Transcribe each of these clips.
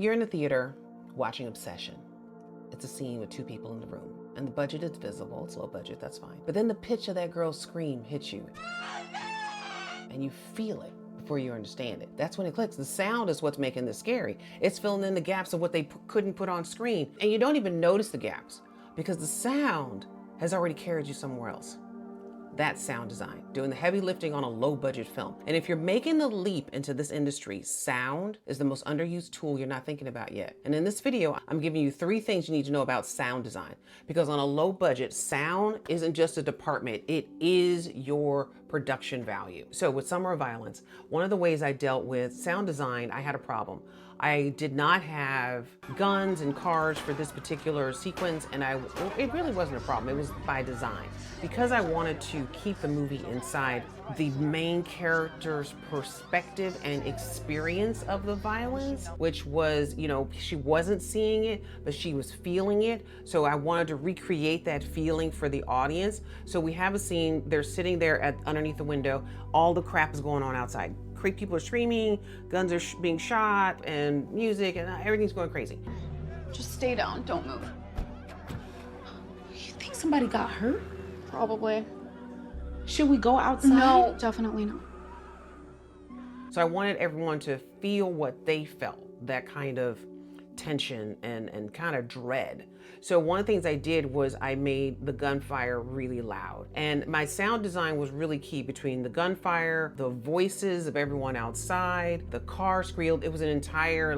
You're in a theater watching Obsession. It's a scene with two people in the room, and the budget is visible. It's low budget, that's fine. But then the pitch of that girl's scream hits you, and you feel it before you understand it. That's when it clicks. The sound is what's making this scary. It's filling in the gaps of what they couldn't put on screen, and you don't even notice the gaps because the sound has already carried you somewhere else. That's sound design, doing the heavy lifting on a low budget film. And if you're making the leap into this industry, sound is the most underused tool you're not thinking about yet. And in this video, I'm giving you 3 things you need to know about sound design, because on a low budget, sound isn't just a department, it is your production value. So with Summer of Violence, one of the ways I dealt with sound design, I had a problem. I did not have guns and cars for this particular sequence, and it really wasn't a problem. It was by design. Because I wanted to keep the movie inside the main character's perspective and experience of the violence, which was, she wasn't seeing it, but she was feeling it. So I wanted to recreate that feeling for the audience. So we have a scene, they're sitting there underneath the window, all the crap is going on outside. People are screaming, guns are being shot, and music, and everything's going crazy. Just stay down, don't move. You think somebody got hurt? Probably. Should we go outside? No, definitely not. So I wanted everyone to feel what they felt, that kind of tension and kind of dread. So one of the things I did was I made the gunfire really loud. And my sound design was really key between the gunfire, the voices of everyone outside, the car squealed. It was an entire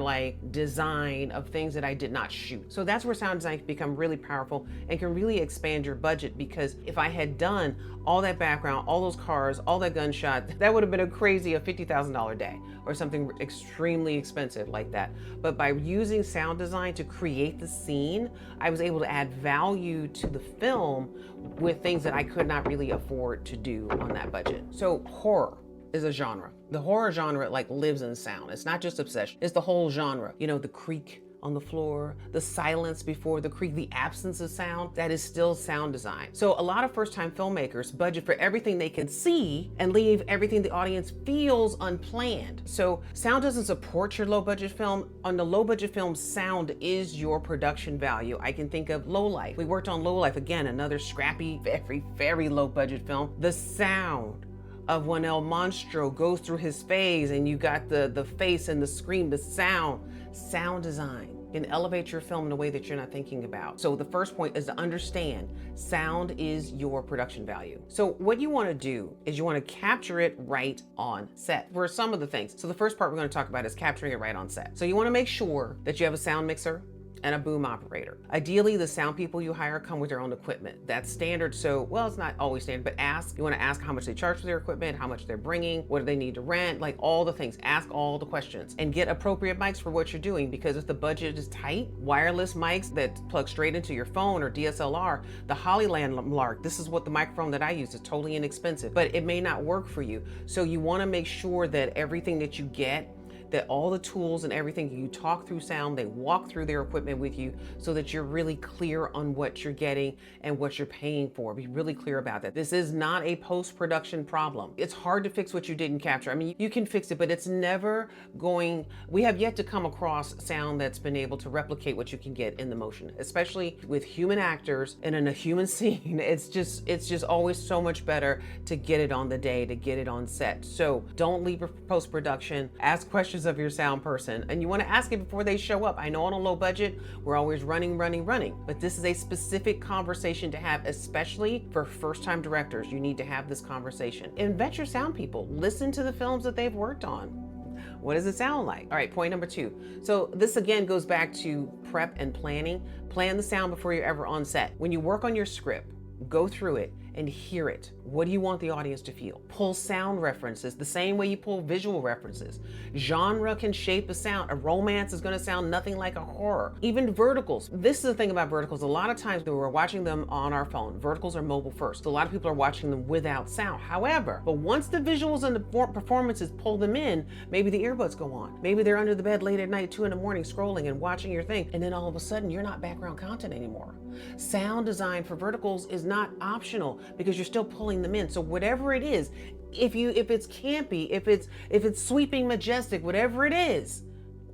design of things that I did not shoot. So that's where sound design can become really powerful and can really expand your budget, because if I had done all that background, all those cars, all that gunshot, that would have been a $50,000 day or something extremely expensive like that. But by using sound design to create the scene, I was able to add value to the film with things that I could not really afford to do on that budget. So horror is a genre. The horror genre lives in sound. It's not just Obsession, it's the whole genre. The creak on the floor, the silence before the creak, the absence of sound, that is still sound design. So a lot of first-time filmmakers budget for everything they can see and leave everything the audience feels unplanned. So sound doesn't support your low-budget film. On the low-budget film, sound is your production value. I can think of Low Life. We worked on Low Life, again, another scrappy, very, very low-budget film. The sound of when El Monstro goes through his phase and you got the face and the scream, the sound design can elevate your film in a way that you're not thinking about. So the first point is to understand sound is your production value. So what you want to do is you want to capture it right on set for some of the things. So the first part we're going to talk about is capturing it right on set. So you want to make sure that you have a sound mixer and a boom operator. Ideally, the sound people you hire come with their own equipment. That's standard. So, well, it's not always standard, but you want to ask how much they charge for their equipment, how much they're bringing, what do they need to rent, all the things. Ask all the questions and get appropriate mics for what you're doing, because if the budget is tight, wireless mics that plug straight into your phone or DSLR, the Hollyland Lark, this is what the microphone that I use is totally inexpensive, but it may not work for you. So you want to make sure that everything that you get, that all the tools and everything, you talk through sound, they walk through their equipment with you so that you're really clear on what you're getting and what you're paying for. Be really clear about that. This is not a post-production problem. It's hard to fix what you didn't capture. I mean, you can fix it, but it's never we have yet to come across sound that's been able to replicate what you can get in the motion, especially with human actors and in a human scene. It's just always so much better to get it on the day, to get it on set. So don't leave post-production. Ask questions of your sound person, and you want to ask it before they show up. I know on a low budget, we're always running, but this is a specific conversation to have, especially for first-time directors. You need to have this conversation. And vet your sound people. Listen to the films that they've worked on. What does it sound like? All right, point number 2. So this again goes back to prep and planning. Plan the sound before you're ever on set. When you work on your script, go through it and hear it. What do you want the audience to feel? Pull sound references the same way you pull visual references. Genre can shape a sound. A romance is going to sound nothing like a horror. Even verticals. This is the thing about verticals. A lot of times we're watching them on our phone. Verticals are mobile first. So a lot of people are watching them without sound. However, but once the visuals and the performances pull them in, maybe the earbuds go on. Maybe they're under the bed late at night, 2 in the morning, scrolling and watching your thing. And then all of a sudden you're not background content anymore. Sound design for verticals is not optional because you're still pulling them in. So whatever it is, if it's campy, if it's sweeping majestic, whatever it is,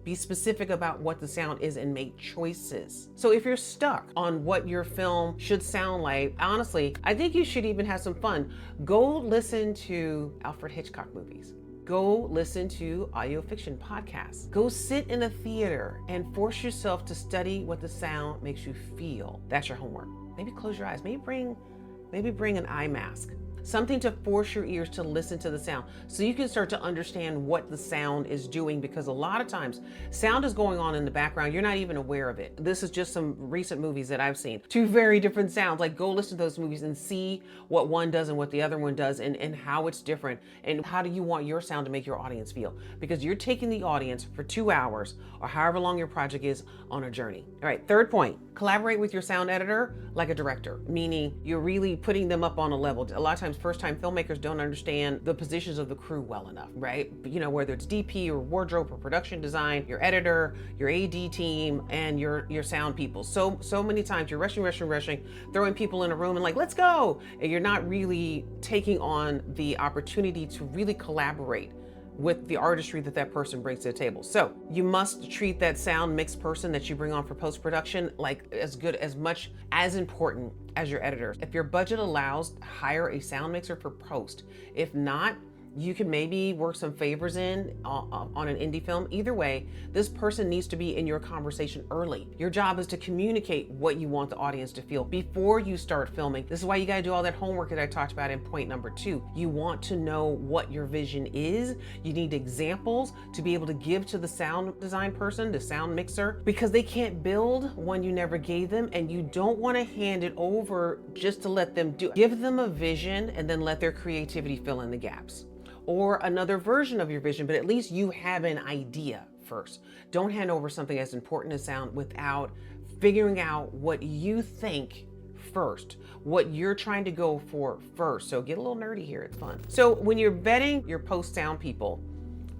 Be specific about what the sound is and make choices. So if you're stuck on what your film should sound like, honestly, I think you should even have some fun. Go listen to Alfred Hitchcock movies. Go listen to audio fiction podcasts. Go sit in a theater and force yourself to study what the sound makes you feel. That's your homework. Maybe close your eyes. Maybe bring an eye mask. Something to force your ears to listen to the sound so you can start to understand what the sound is doing, because a lot of times sound is going on in the background. You're not even aware of it. This is just some recent movies that I've seen. Two very different sounds. Like, go listen to those movies and see what one does and what the other one does, and how it's different. And how do you want your sound to make your audience feel? Because you're taking the audience for 2 hours or however long your project is on a journey. All right, third point, collaborate with your sound editor like a director, meaning you're really putting them up on a level. A lot of times first-time filmmakers don't understand the positions of the crew well enough, right? You know, whether it's DP or wardrobe or production design, your editor, your AD team, and your sound people. So many times you're rushing, throwing people in a room and like, let's go. And you're not really taking on the opportunity to really collaborate with the artistry that person brings to the table. So you must treat that sound mix person that you bring on for post-production like as much as important as your editor. If your budget allows, hire a sound mixer for post. If not, you can maybe work some favors in on an indie film. Either way, this person needs to be in your conversation early. Your job is to communicate what you want the audience to feel before you start filming. This is why you gotta do all that homework that I talked about in point number 2. You want to know what your vision is. You need examples to be able to give to the sound design person, the sound mixer, because they can't build one you never gave them, and you don't wanna hand it over just to let them do it. Give them a vision and then let their creativity fill in the gaps. Or another version of your vision, but at least you have an idea first. Don't hand over something as important as sound without figuring out what you think first, what you're trying to go for first. So get a little nerdy here, it's fun. So when you're vetting your post-sound people,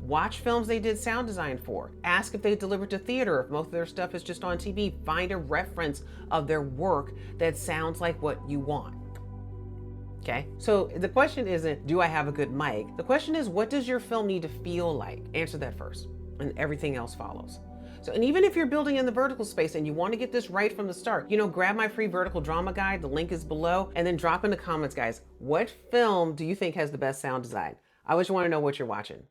watch films they did sound design for. Ask if they delivered to theater. If most of their stuff is just on TV, find a reference of their work that sounds like what you want. Okay, so the question isn't, do I have a good mic? The question is, what does your film need to feel like? Answer that first, and everything else follows. So, and even if you're building in the vertical space and you want to get this right from the start, grab my free vertical drama guide, the link is below, and then drop in the comments, guys, what film do you think has the best sound design? I always want to know what you're watching.